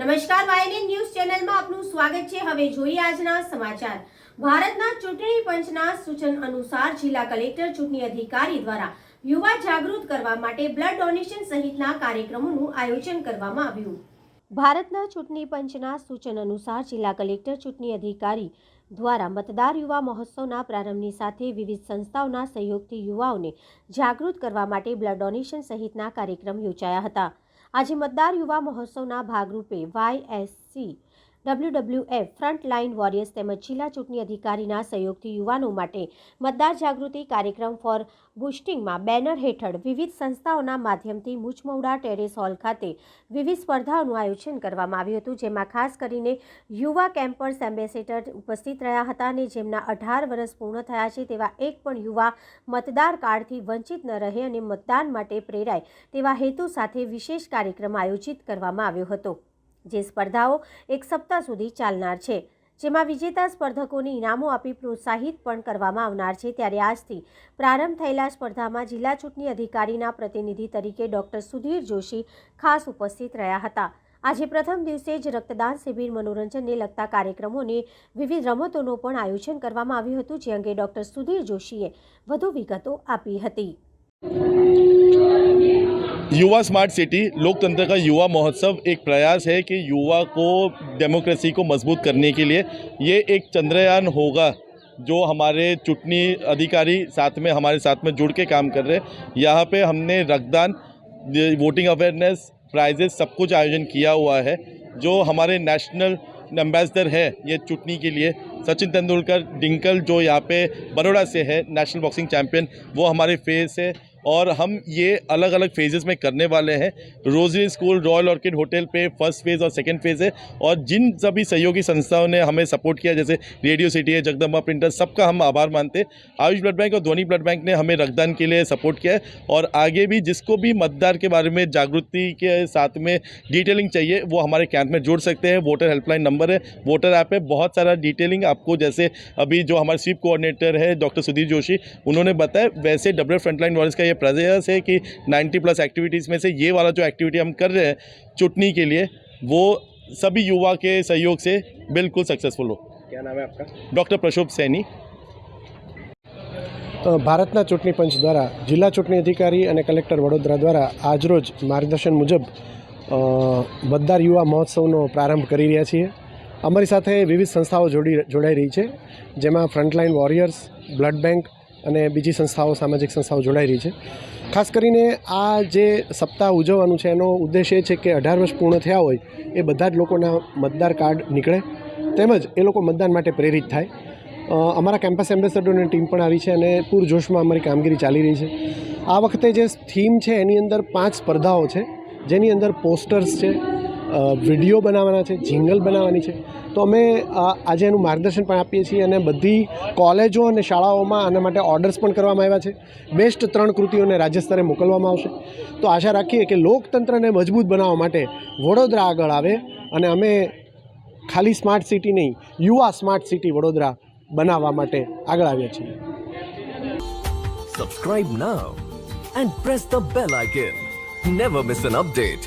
નમસ્કાર, YNN news ચેનલમાં આપનું સ્વાગત છે। હવે જોઈએ આજના સમાચાર। ભારતના ચૂંટણી પંચના સૂચન અનુસાર જિલ્લા કલેક્ટર ચૂંટણી અધિકારી દ્વારા યુવા જાગૃત કરવા માટે બ્લડ ડોનેશન સહિતના કાર્યક્રમોનું આયોજન કરવામાં આવ્યું। ભારતના ચૂંટણી પંચના સૂચન અનુસાર જિલ્લા કલેક્ટર ચૂંટણી અધિકારી દ્વારા મતદાર યુવા મહોત્સવના પ્રારંભની સાથે વિવિધ સંસ્થાઓના સહયોગથી યુવાઓને જાગૃત કરવા માટે બ્લડ ડોનેશન સહિતના કાર્યક્રમ યોજાયા હતા। આજે મતદાર યુવા મહોત્સવના ભાગરૂપે YSC WWF ફ્રન્ટલાઇન વોરિયર્સ તેમજ જિલ્લા ચૂંટણી અધિકારીના સહયોગથી યુવાનો માટે મતદાર જાગૃતિ કાર્યક્રમ ફોર બુસ્ટિંગમાં બેનર હેઠળ વિવિધ સંસ્થાઓના માધ્યમથી મુચમૌડા ટેરેસ હોલ ખાતે વિવિધ સ્પર્ધાઓનું આયોજન કરવામાં આવ્યું હતું, જેમાં ખાસ કરીને યુવા કેમ્પર્સ એમ્બેસેડર ઉપસ્થિત રહ્યા હતા અને જેમના 18 વર્ષ પૂર્ણ થયા છે તેવા એક પણ યુવા મતદાર કાર્ડથી વંચિત ન રહે અને મતદાન માટે પ્રેરાય તેવા હેતુ સાથે વિશેષ કાર્યક્રમ આયોજિત કરવામાં આવ્યો હતો, જે સ્પર્ધાઓ એક સપ્તાહ સુધી ચાલનાર છે, જેમાં વિજેતા સ્પર્ધકોને ઇનામો આપી પ્રોત્સાહિત પણ કરવામાં આવનાર છે। ત્યારે આજથી પ્રારંભ થયેલા સ્પર્ધામાં જિલ્લા ચૂંટણી અધિકારીના પ્રતિનિધિ તરીકે ડોક્ટર સુધીર જોશી ખાસ ઉપસ્થિત રહ્યા હતા। આજે પ્રથમ દિવસે જ રક્તદાન શિબિર, મનોરંજનને લગતા કાર્યક્રમો અને વિવિધ રમતોનું પણ આયોજન કરવામાં આવ્યું હતું, જે અંગે ડોક્ટર સુધીર જોશીએ વધુ વિગતો આપી હતી। युवा स्मार्ट सिटी लोकतंत्र का युवा महोत्सव एक प्रयास है कि युवा को डेमोक्रेसी को मजबूत करने के लिए ये एक चंद्रयान होगा जो हमारे चुटनी अधिकारी हमारे साथ में जुड़ के काम कर रहे हैं। यहाँ पे हमने रक्तदान, वोटिंग अवेयरनेस, प्राइजेस सब कुछ आयोजन किया हुआ है। जो हमारे नेशनल एम्बेसडर है ये चुटनी के लिए सचिन तेंदुलकर डिंकल जो यहाँ पे बड़ौदा से है, नेशनल बॉक्सिंग चैम्पियन, वो हमारे फेस है और हम ये अलग अलग फेजेस में करने वाले हैं। Rosary school royal orchid hotel पे फर्स्ट फेज़ और सेकंड फेज़ है और जिन सभी सहयोगी संस्थाओं ने हमें सपोर्ट किया जैसे रेडियो सिटी है, जगदम्बा प्रिंटर, सबका हम आभार मानते हैं। आयुष ब्लड बैंक और ध्वनि ब्लड बैंक ने हमें रक्तदान के लिए सपोर्ट किया है और आगे भी जिसको भी मतदार के बारे में जागृति के साथ में डिटेलिंग चाहिए वो हमारे कैंप में जुड़ सकते हैं। वोटर हेल्पलाइन नंबर है, वोटर ऐप है, बहुत सारा डिटेलिंग आपको जैसे अभी जो हमारे स्वीप कोऑर्डिनेटर है डॉक्टर सुधीर जोशी उन्होंने बताया, वैसे डब्ल्यू फ्रंटलाइन वॉरियर्स का ये प्रयास है कि 90+ एक्टिविटीज़ में से ये वाला जो एक्टिविटी हम कर रहे हैं चुटनी के लिए वो सभी युवा के सहयोग से बिल्कुल सक्सेसफुल हो। क्या नाम है आपका? डॉक्टर प्रशोभ सैनी। ભારતના ચૂંટણી પંચ દ્વારા જિલ્લા ચૂંટણી અધિકારી અને કલેક્ટર વડોદરા દ્વારા આજરોજ માર્ગદર્શન મુજબ મતદાર યુવા મહોત્સવનો પ્રારંભ કરી રહ્યા છીએ। અમારી સાથે વિવિધ સંસ્થાઓ જોડાઈ રહી છે, જેમાં ફ્રન્ટલાઇન વોરિયર્સ, બ્લડ બેંક અને બીજી સંસ્થાઓ, સામાજિક સંસ્થાઓ જોડાઈ રહી છે। ખાસ કરીને આ જે સપ્તાહ ઉજવવાનું છે એનો ઉદ્દેશ એ છે કે 18 વર્ષ પૂર્ણ થયા હોય એ બધા જ લોકોના મતદાર કાર્ડ નીકળે તેમજ એ લોકો મતદાન માટે પ્રેરિત થાય। અમારા કેમ્પસ એમ્બેસેડરની ટીમ પણ આવી છે અને પૂરજોશમાં અમારી કામગીરી ચાલી રહી છે। આ વખતે જે થીમ છે એની અંદર 5 સ્પર્ધાઓ છે, જેની અંદર પોસ્ટર્સ છે, વિડીયો બનાવવાના છે, જિંગલ બનાવવાની છે। તો અમે આજે એનું માર્ગદર્શન પણ આપીએ છીએ અને બધી કોલેજો અને શાળાઓમાં આના માટે ઓર્ડર્સ પણ કરવામાં આવ્યા છે। બેસ્ટ 3 કૃતિઓને રાજ્ય સ્તરે મોકલવામાં આવશે। તો આશા રાખીએ કે લોકતંત્રને મજબૂત બનાવવા માટે વડોદરા આગળ આવે અને અમે ખાલી સ્માર્ટ સિટી નહીં, યુવા સ્માર્ટ સિટી વડોદરા બનાવવા માટે આગળ આવ્યા છીએ। Subscribe now and press the bell icon. Never miss an update.